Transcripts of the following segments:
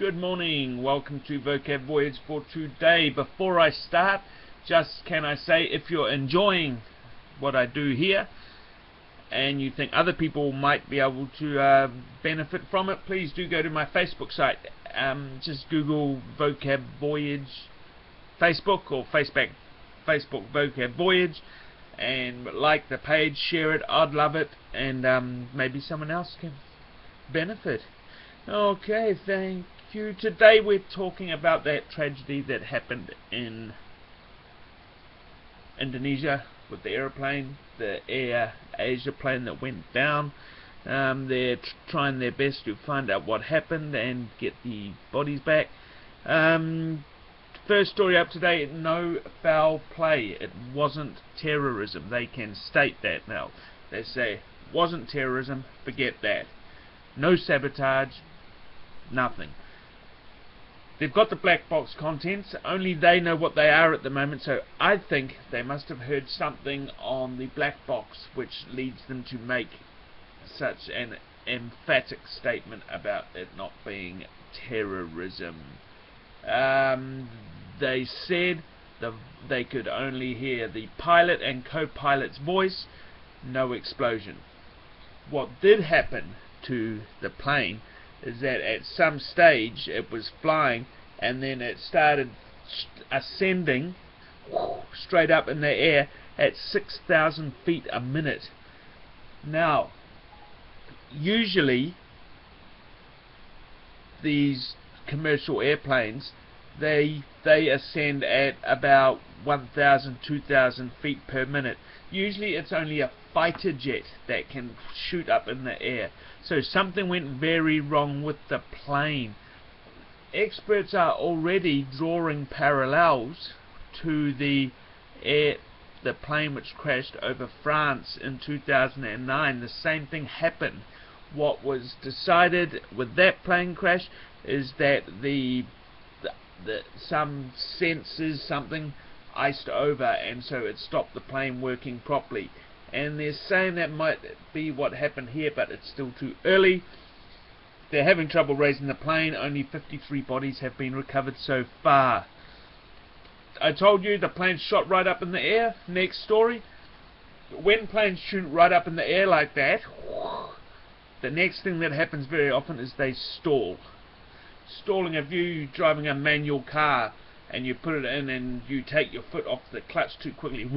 Good morning, welcome to Vocab Voyage for today. Before I start, just can I say, if you're enjoying what I do here and you think other people might be able to benefit from it, please do go to my Facebook site. Just Google Vocab Voyage Facebook or Facebook Vocab Voyage and like the page, share it, I'd love it, and maybe someone else can benefit. Okay, thank you. Today we're talking about that tragedy that happened in Indonesia with the airplane, the Air Asia plane that went down. They're trying their best to find out what happened and get the bodies back. First story up today, no foul play. It wasn't terrorism. They can state that now. They say, wasn't terrorism, forget that. No sabotage, nothing. They've got the black box contents, only they know what they are at the moment, so I think they must have heard something on the black box which leads them to make such an emphatic statement about it not being terrorism. They said they could only hear the pilot and co-pilot's voice, no explosion. What did happen to the plane is that at some stage it was flying and then it started ascending straight up in the air at 6,000 feet a minute. Now, usually these commercial airplanes, they ascend at about 1,000, 2,000 feet per minute. Usually it's only a fighter jet that can shoot up in the air. So something went very wrong with the plane. Experts are already drawing parallels to the plane which crashed over France in 2009. The same thing happened. What was decided with that plane crash is that some sensors, something iced over, and so it stopped the plane working properly. And they're saying that might be what happened here, but it's still too early. They're having trouble raising the plane. Only 53 bodies have been recovered so far. I told you the plane shot right up in the air. Next story. When planes shoot right up in the air like that, the next thing that happens very often is they stall. Stalling, if you're driving a manual car and you put it in and you take your foot off the clutch too quickly,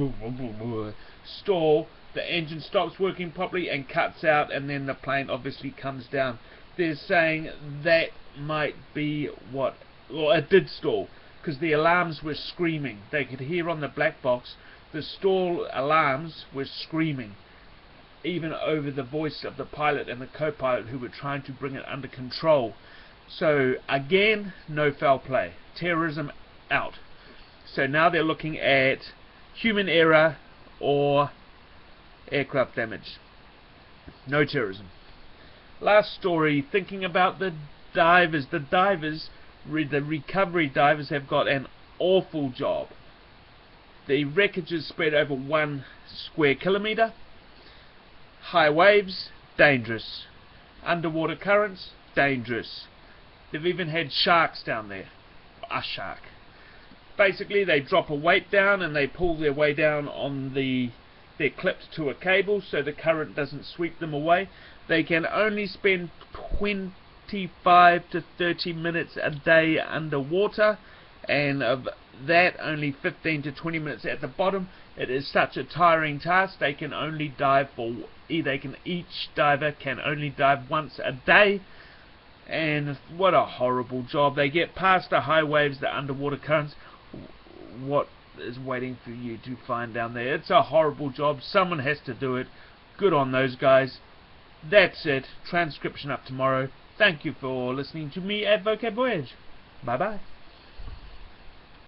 stall, the engine stops working properly and cuts out, and then the plane obviously comes down. They're saying that might be what, well, it did stall because the alarms were screaming. They could hear on the black box the stall alarms were screaming, even over the voice of the pilot and the co-pilot who were trying to bring it under control. So again, no foul play. Terrorism out. So now they're looking at human error or aircraft damage. No terrorism. Last story, thinking about the divers. The recovery divers have got an awful job. The wreckage is spread over 1 square kilometre. High waves, dangerous. Underwater currents, dangerous. They've even had sharks down there. A shark. Basically, they drop a weight down and they pull their way down on they're clipped to a cable so the current doesn't sweep them away. They can only spend 25 to 30 minutes a day underwater, and of that only 15 to 20 minutes at the bottom. It is such a tiring task. They can only dive each diver can only dive once a day. And what a horrible job. They get past the high waves, the underwater currents. What is waiting for you to find down there? It's a horrible job. Someone has to do it. Good on those guys. That's it. Transcription up tomorrow. Thank you for listening to me at Vocab Voyage. Bye bye.